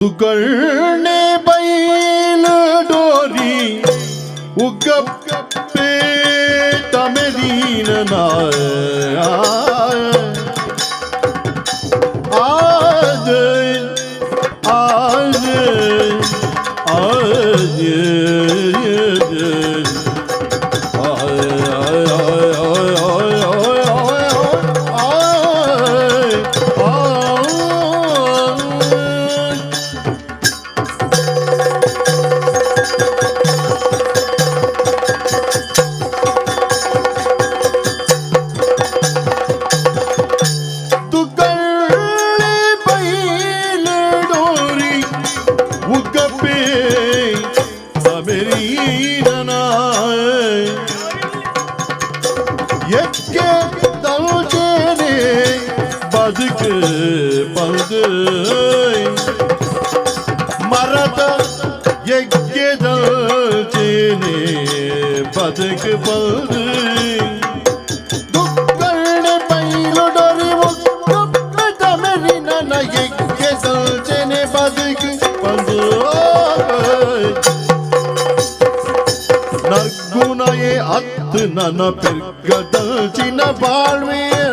ತುಕಳ್ನೆ ಬೈಲು ಡೋರಿ ಉಗ್ಗಪ್ಪೆ ತಮೆದೀನ ಮರದ ಯಜ್ಞದಲ್ಚೇನೆ ಬದುಕ ಬಂದು ದುಕ್ಕಳ್ನೆ ಬೈಲು ಡೊರಿ ಒಕ್ಕಪ್ಪೆ ತಮೆರಿ ನನ್ನ ಯಜ್ಞದಲ್ಚೇನೆ ಬದುಕ ಬಂದು ನರ್ಗುಣಯೇ ಅತ್ತು ನನ್ನ ಪೆರ್ಗದಲ್ಚಿನ ಬಾಳ್ವೆಯೇ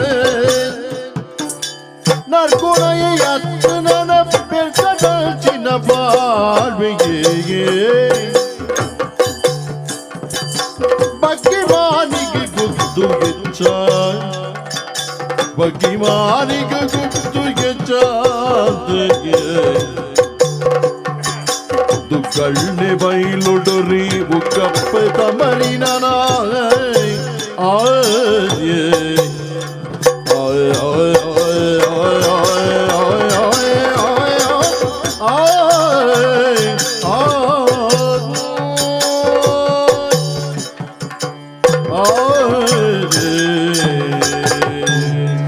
ನರ್ಗುಣಯೇ ಅತ್ತು ನನ್ನ ಪೆರ್ಗದಲ್ಚಿನ ಬಾಳ್ವೆಯೇ ಬಗ್ಗಿಮಾನಿಗೆ ಗುದ್ದು ಗೆಚ್ಚ ಬಗ್ಗಿಮಾನಿಗೆ ಗುದ್ದು ಗೆಚ್ಚ ದುಕ್ಕಳ್ನೆ ಬೈಲುಡೊರಿ ಉಕ್ಕಪ್ಪೆ ತಮರಿನ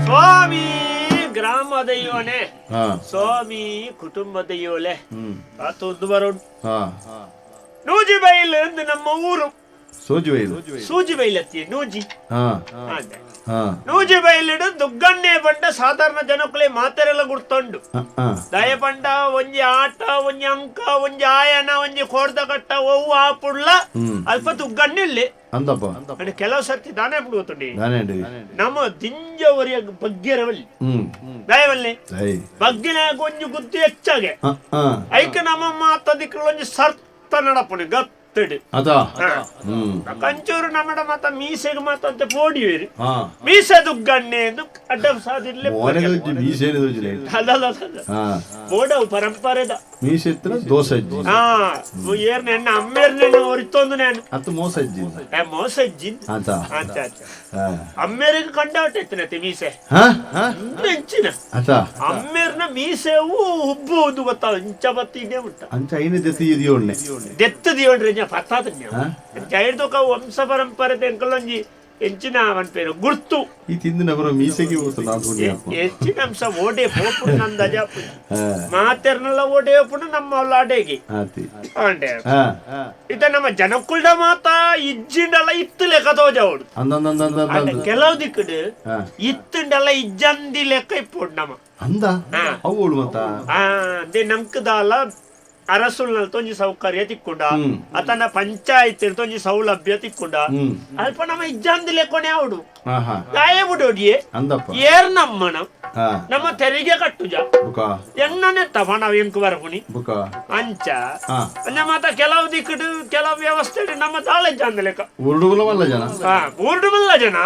ಸ್ವಾಮಿ ಗ್ರಾಮ ದೈವನೇ ಸ್ವಾಮಿ ಕುಟುಂಬ ದೈವಲೆ ಆತೊಂದು ಬರೋಡು ನೂಜಿ ಬೈಲ್ ಎಂದು ನಮ್ಮ ಊರು ಸೂಜಿ ಬೈಲತ್ತಿ ನೂಜಿ ನೂಜಿ ಬೈಲಿಡು ದುಗ್ಗಣ್ಣೆ ಬಂಡ ಸಾಧಾರಣ ಜನಕ್ಕಲೆ ಮಾತೆರೆಲ್ಲ ಗುರ್ತೊಂಡು ದಯ ಬಂಡ ಒಂಜಿ ಆಟ ಒಂಜಿ ಅಂಕ ಒಂಜಿ ಆಯನ ಒಂಜಿ ಕೋಡ್ದ ಕಟ್ಟ ಒವ್ವು ಆಪುಡ್ಲ ಅಲ್ಪ ದುಗ್ಗಣ್ಣಿಲ್ಲಿ ಕೆಲವು ಸರ್ತಿ ದಾನೆ ಬಿಡುವತ್ತುಂಡಿ ನಮ್ಮ ದಿಂಜವರಿಯ ಬಗ್ಗೆರವಲ್ಲಿ ದಯವಲ್ಲಿ ಬಗ್ಗಿನಾಗ ಒಂಜಿ ಗುದ್ದು ಹೆಚ್ಚಾಗೆ ಐಕ ನಮ್ಮ ಮಾತದಿಕ್ಕ ಒಂಜಿ ಸರ್ತ ನಡಪುಣಿ ಗತ್ತಡಿ ಕಂಚೂರು ನಮ್ಮಡ ಮಾತ ಮೀಸೆಗೆ ಮಾತಂತೆ ಪೋಡಿವೇರಿ ಮೀಸೆ ದುಗ್ಗಣ್ಣೆ ಎಂದು ಅಡ್ಡ ಸಾದಿರ್ಲೆ ಬೋಡವು ಪರಂಪರೆದ ಮೀಸೆತ್ರ ದೋಸಜ್ಜಿ ಏರ್ನೆಣ್ಣ ಅಮ್ಮೇರ್ನೆಣ್ಣ ಒರಿತೊಂದು ನಾನು ಅತ್ತು ಮೋಸಜ್ಜಿ ಮೋಸಜ್ಜಿ ಅಮ್ಮೇರಿಗೆ ಕಂಡಾಟೈತನತೆ ಮೀಸೆ ಹೆಂಚಿನ ಅಮ್ಮೇರ್ನ ಮೀಸೆವು ಹುಬ್ಬುವುದು ಗೊತ್ತಾವ ಇಂಚ ಬತ್ತಿಗೆ ಉಂಟ ಅಂಚ ಐನ ದೆತ್ತಿದಿಯೋಣ್ಣೆ ದೆತ್ತದಿಯೋಣ್ರಿ ಪತ್ತಾದ ಜೈಡ್ದೋಕ ವಂಶ ಪರಂಪರೆ ತೆಂಕಲೊಂಜಿ ಹೆಂಚಿನ ಅವನ ಪೇರು ಗುರ್ತು ಈ ತಿಂದಿನ ಬರೋ ಮೀಸೆಗೆ ಹೆಚ್ಚಿನ ಅಂಶ ಓಡೆ ಪೋಪುಡು ನಂದ ಜಾಪು ಮಾತೆರ್ನೆಲ್ಲ ಓಡೆ ಪುಡು ನಮ್ಮ ಲಾಡೆಗೆ ಅಂಡೆ ಇದ ನಮ್ಮ ಜನಕ್ಕುಳ್ಳ ಮಾತ ಇಜ್ಜಿಂಡಲ್ಲ ಇತ್ತು ಲೆಕ್ಕ ತೋಜವಡು ಕೆಲವು ದಿಕ್ಕಡು ಇತ್ತುಂಡಲ್ಲ ಇಜ್ಜಂದಿ ಲೆಕ್ಕ ಇಪ್ಪುಡು ನಮ್ಮ ಅಂದ ಅವಳು ಮತ್ತ ಅದೇ ನಮ್ಕದಾಲ ಅರಸುಲ್ನಲ್ಲಿ ತೊಂಜಿ ಸೌಕರ್ಯ ತಿಕ್ಕೊಂಡ ಅತನ ಪಂಚಾಯತ್ ತೊಂಜಿ ಸೌಲಭ್ಯ ತಿಕ್ಕೊಂಡ ಅಲ್ಪ ನಮ್ಮ ಇಜ್ಜಂದಿ ಲೆಕ್ಕೊನೆ ಅವಡು ಗಾಯ ಬಿಡೋಡಿಯೇ ಏರ್ ನಮ್ಮನ ನಮ್ಮ ತೆರಿಗೆ ಕಟ್ಟುಜ ಎಣ್ಣನೆ ತವಣ ಎಂಕು ಬರಪುನಿ ಅಂಚ ಮಾತ ಕೆಲವು ದಿಕ್ಕಡು ಕೆಲವು ವ್ಯವಸ್ಥೆ ನಮ್ಮ ತಾಳೆಜ್ಜಂದ ಲೆಕ್ಕ ಊರ್ಡುಮಲ್ಲ ಜನ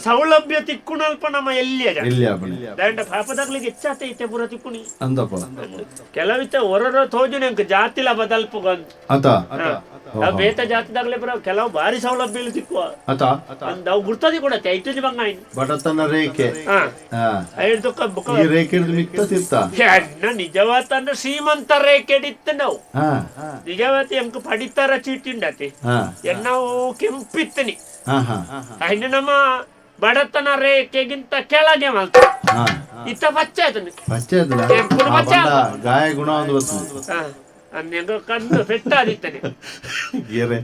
ಸೌಲಭ್ಯ ತಿಕ್ಕುಣಲ್ಪ ನಮ್ಮ ಎಲ್ಲಿಯ ಜನ ದಂಡ ಪಾಪದಾಗ್ಲಿಗೆ ಹೆಚ್ಚಾತೈತೆ ಪುರ ತಿಕ್ಕುಣಿ ಕೆಲವಿತ್ತ ಹೊರ ತೋಜುನೆ ಜಾತಿಲ ಬದಲ್ಪ ಬೇತ ಜಾತಿದಾಗ್ಲೇ ಬರ ಕೆಲವು ಬಾರಿ ಸೌಲಭ್ಯ ತಿಕ್ಕುವ ಅವು ಗುರ್ತದಿ ಕೂಡ ಐದು ಬಂಗ ಬಡತನ ರೇಖೆ ನಿಜವಾತ ಅಂದ್ರೆ ಶ್ರೀಮಂತ ರೇಖೆ ಇತ್ತು ನಾವು ನಿಜವಾತಿ ಎಂಕ ಪಡಿತಾರ ಚೀಟಿಂಡತಿ ನಾವು ಕೆಂಪಿತ್ತನಿ ಅಯ್ಯ ನಮ್ಮ ಬಡತನ ರೇಖೆಗಿಂತ ಕೆಳಗೆ ಮಲ್ತ ಇತ್ತ ಪಚ್ಚ ಗಾಯ ಗುಣ ಅನ್ನೆಂಗ ಕಣ್ಣು ಪೆಟ್ಟಾದಿತ್ತನೆ ಗೆರೆ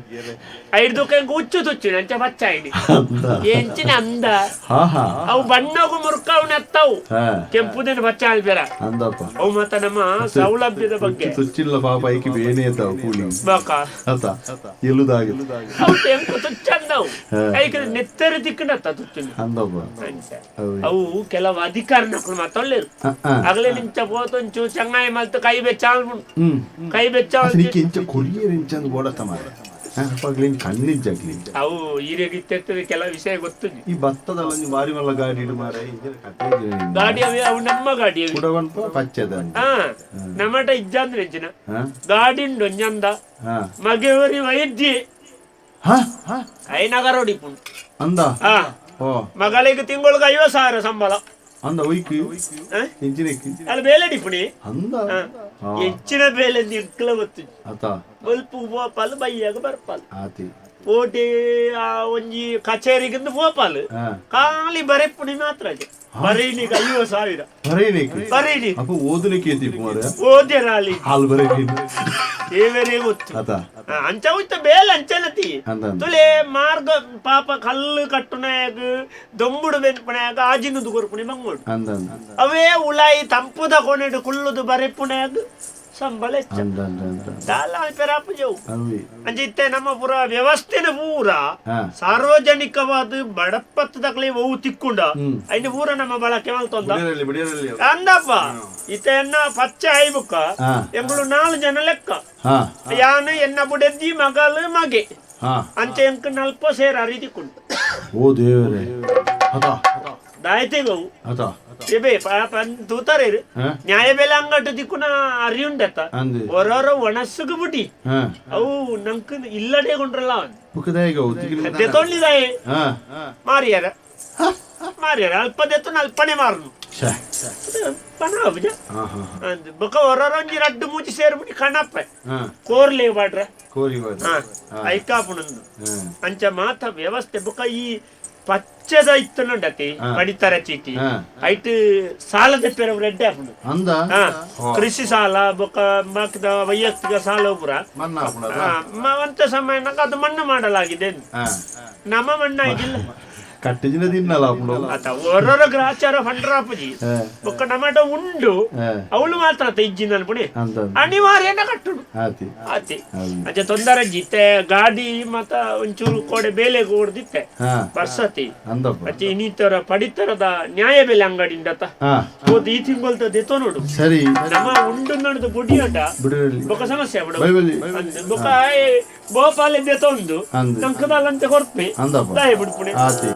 ಐದು ಉಚ್ಚು ತುಚ್ಚು ನಂಚ ಬಚ್ಚ ಐಡಿ ಅಂದ ಎಂಚಿನ ಅಂದ ಹಾ ಹಾ ಅವು ಬಣ್ಣಗೂ ಮುರುಕವು ನೆತ್ತವು ಹಾ ಕೆಂಪುದೇನು ಬಚ್ಚ ಆಲ್ಬೇರ ಅಂದಪ್ಪ ಅವು ಮತ್ತ ನಮ್ಮ ಸೌಲಭ್ಯದ ಬಗ್ಗೆ ತುಚ್ಚಿಲ್ಲ ಪಾಪ ಐಕಿ ಬೇನೆ ಅದಾವ ಕೂಲಿ ಬಾಕ ಆತ ಎಲುದಾಗಿ ಅವು ಕೆಂಪು ತುಚ್ಚಂದವು ಐಕ ನೆತ್ತರ ದಿಕ್ಕನತ್ತ ತುಚ್ಚು ಅಂದಪ್ಪ ಅವು ಕೆಲವು ಅಧಿಕಾರ ನಕಲು ಮಾತೊಳ್ಳೆರು ಅಗಲೇ ನಿಂಚ ಪೋತೊಂಚು ಚಂಗಾಯಿ ಮಲ್ತು ಕೈ ಬೆಚ್ಚಾಲ್ ಕೈ ಬೆಚ್ಚಾಲ್ ಅದಕ್ಕೆ ಇಂಚ ಕೊರಿಯರ್ ಇಂಚಂದು ಓಡತ್ತ ಮಾರ ಪಗ್ಲಿಂಗ್ ಕಣ್ಣಿಂಚಾಗ್ಲಿ ಅವು ಈರೆಗಿತ್ತೆತ್ತದ ಕೆಲವು ವಿಷಯ ಗೊತ್ತು ಈ ಭತ್ತದಲ್ಲ ನೀವು ಮಾರಿ ಮಲ್ಲ ಗಾಡಿ ಇಡು ಮಾರ ಗಾಡಿ ಅವೆ ಅವು ನಮ್ಮ ಗಾಡಿ ಅವೆ ಕುಡವನ್ಪ ಪಚ್ಚದ ಹಾ ನಮ್ಮಟ ಇಜ್ಜಂದ್ರೆ ಹೆಚ್ಚಿನ ಗಾಡಿ ಉಂಡು ಒಂಜಂದ ಮಗೆವರಿ ವೈದ್ಯ ಐನಗರ ಹೊಡಿಪುಂಡು ಅಂದ ಹಾ ಓ ಮಗಳಿಗೆ ತಿಂಗಳಿಗೆ 50,000 ಸಂಬಳ ಅಂದ ಒಯ್ಕಿ ಇಂಚಿನ ಅಲ್ಲಿ ಬೇಲೆ ಡಿಪುಣಿ ಅಂದ ಹೆಚ್ಚಿನ ಬೇಲೆ ನಿಕ್ಲ ಗೊತ್ತು ಆತ ಬಲ್ಪು ಪೋಪಾಲು ಬೈಯಾಗ ಬರ್ಪಾಲು ಆತಿ ಓಟಿ ಆ ಒಂಜಿ ಕಚೇರಿಗಿಂದ ಪೋಪಾಲು ಖಾಲಿ ಬರೆಪ್ಪುಣಿ ಮಾತ್ರ ಬರೀನಿಗ 50,000 ಬರೀನಿ ಅಪ್ಪ ಓದಲಿಕ್ಕೆ ಏತಿಪ್ಪು ಮಾರ ಓದ್ಯರಾಲಿ ಹಾಲು ಬರೀನಿ ಏವರೇ ಗೊತ್ತು ಆತ ಅಂಚ ಹೋಯ್ತ ಬೇಲೆ ಅಂಚನತಿ ಅಂದ ತುಲೆ ಮಾರ್ಗ ಪಾಪ ಕಲ್ಲು ಕಟ್ಟುನಾಗ ದೊಂಬುಡು ಬೆನ್ಪುನಾಗ ಆಜಿನುದು ಕೊರ್ಪುಣಿ ಮಂಗೋಡು ಅಂದ ಅವೇ ಉಳಾಯಿ ತಂಪುದ ಕೊನೆಡು ಕುಲ್ಲುದು ಬರೆಪ್ಪುನಾಗ ಸಂಬಳ ಹೆಚ್ಚ ಅಂದ ಅಂದ ಅಂದ ದಾಲ ಪೆರಾಪು ಜವು ಅವಿ ಅಂಚಿತ್ತೆ ನಮ್ಮ ಪೂರ ವ್ಯವಸ್ಥೆನ ಪೂರ ಹಾ ಸಾರ್ವಜನಿಕವಾದ ಬಡಪತ್ತದಾಗಲೇ ಓವು ತಿಕ್ಕೊಂಡ ಐನ ಪೂರ ನಮ್ಮ ಬಳಕೆ ಮಲ್ತೊಂದ ಬಿಡಿಯರಲ್ಲಿ ಅಂದಪ್ಪ ಇತೆನ್ನ ಪಚ್ಚ ಐಬುಕ್ಕ ಹಾ ಎಂಗಳು 4 ಜನ ಲೆಕ್ಕ ಹಾ ಯಾನು ಎನ್ನ ಬುಡೆದ್ದಿ ಮಗಳು ಮಗೆ ಹಾ ಅಂಚೆ ಎಂಕ್ ನಲ್ಪ ಸೇರ ಅರಿದಿಕೊಂಡು ಓ ದೇವರೇ ಅದ ದಾಯ್ತೆಗವು ಅದ ಎಬೆ ತೂತಾರೆ ಹಾ ನ್ಯಾಯ ಬೆಲೆ ಅಂಗಟ್ಟು ದಿಕ್ಕುನ ಅರಿಯುಂಡತ್ತ ಅಂದೆ ಹೊರವರ ಒಣಸುಗು ಬಿಟ್ಟಿ ಹಾ ಅವು ನಂಕ್ ಇಲ್ಲಡೆ ಕೊಂಡ್ರಲ್ಲ ಅವನ್ ಬುಕದಾಯಿಗ ಓದಿಗಿನ ದೆತ್ತೊಂಡಿದಾಯೆ ಹಾ ಮಾರಿಯಾರ ಅಲ್ಪ ದೆತ್ತು ಅಲ್ಪನೆ ಮಾರ್ನು ಛೆ ಪಣ ಅಬುಜ ಹಾ ಹಾ ಅಂದ್ ಬೊಕ ಹೊರರಂಜಿ ರಡ್ಡು ಮೂಚಿ ಸೇರ್ಬಿಟ್ಟು ಕಣಪ್ಪ ಹಾ ಕೋರ್ಲೆ ಬಾಡ್ರ ಕೋರಿ ಬಾದ ಹಾ ಐಕಾಪುಣಂದು ಹಾ ಅಂಚ ಮಾತ ವ್ಯವಸ್ಥೆ ಬೊಕ ಈ ಪಚ್ಚದ ಇತ್ತನೊಂಡತಿ ಪಡಿತರ ಚೀಟಿ ಹಾ ಐಟ್ ಸಾಲದ ಪೇರ ರೆಡ್ಡೆ ಹಾಪುಂಡು ಅಂದ ಹಾ ಕೃಷಿ ಸಾಲ ಬೊಕ ಬಾಕಿದ ವೈಯಕ್ತಿಕ ಸಾಲ ಪುರ ಮನ್ನಾ ಹಾಪುಂಡ ಅಂತ ಸಮಯನಾಗ ಅದು ಮಣ್ಣು ಮಾಡಲಾಗಿದೆ ಹಾ ನಮ್ಮ ಮಣ್ಣ ಆಗಿಲ್ಲ ಕಟ್ಟಿಜಿನ ತಿನ್ನಲ್ಲ ಹಾಪುಂಡು ಆತ ಹೊರರ ಗ್ರಾಚಾರ ಫಂಡ್ರಾಪುಜಿ ಬೊಕ್ಕ ನಮಟ ಉಂಡು ಅವಳು ಮಾತ್ರ ಇಜ್ಜಿನ ಅನ್ಪುಣಿ ಅಂದ ಅನಿವಾರ್ಯನ ಕಟ್ಟುಡು ಆತಿ ಆತಿ ಅಜ್ಜ ತೊಂದರೆ ಜಿತ್ತೆ ಗಾಡಿ ಮತ್ತ ಒಂಚೂರು ಕೋಡೆ ಬೇಲೆ ಹೊಡ್ದಿತ್ತೆ ಹಾ ಬರ್ಸತಿ ಅಂದಪ್ಪ ಅಜ್ಜಿ ಇನ್ನಿತರ ಪಡಿತರದ ನ್ಯಾಯ ಬೆಲೆ ಅಂಗಡಿಂದತ ಹಾ ಹೋದ್ ಈ ತಿಂಗೊಲ್ತ ದೆತ್ತೋ ನೋಡು ಸರಿ ನಮ್ಮ ಉಂಡು ನಡೆದು ಬುಡಿ ಅಡ್ಡ ಬಿಡಿರಲಿ ಬೊಕ್ಕ ಸಮಸ್ಯೆ ಬಿಡು ಬೈ ಬಲ್ಲಿ ಬೊಕ್ಕ ಭೋಪಾಲೆ ದೆತ್ತೊಂದು ಅಂದೆ ನಂಕದಲ್ಲಂತೆ ಕೊರ್ಪೆ ಅಂದಪ್ಪ ದಾಯ ಬಿಡ್ಪುಣೆ ಆತಿ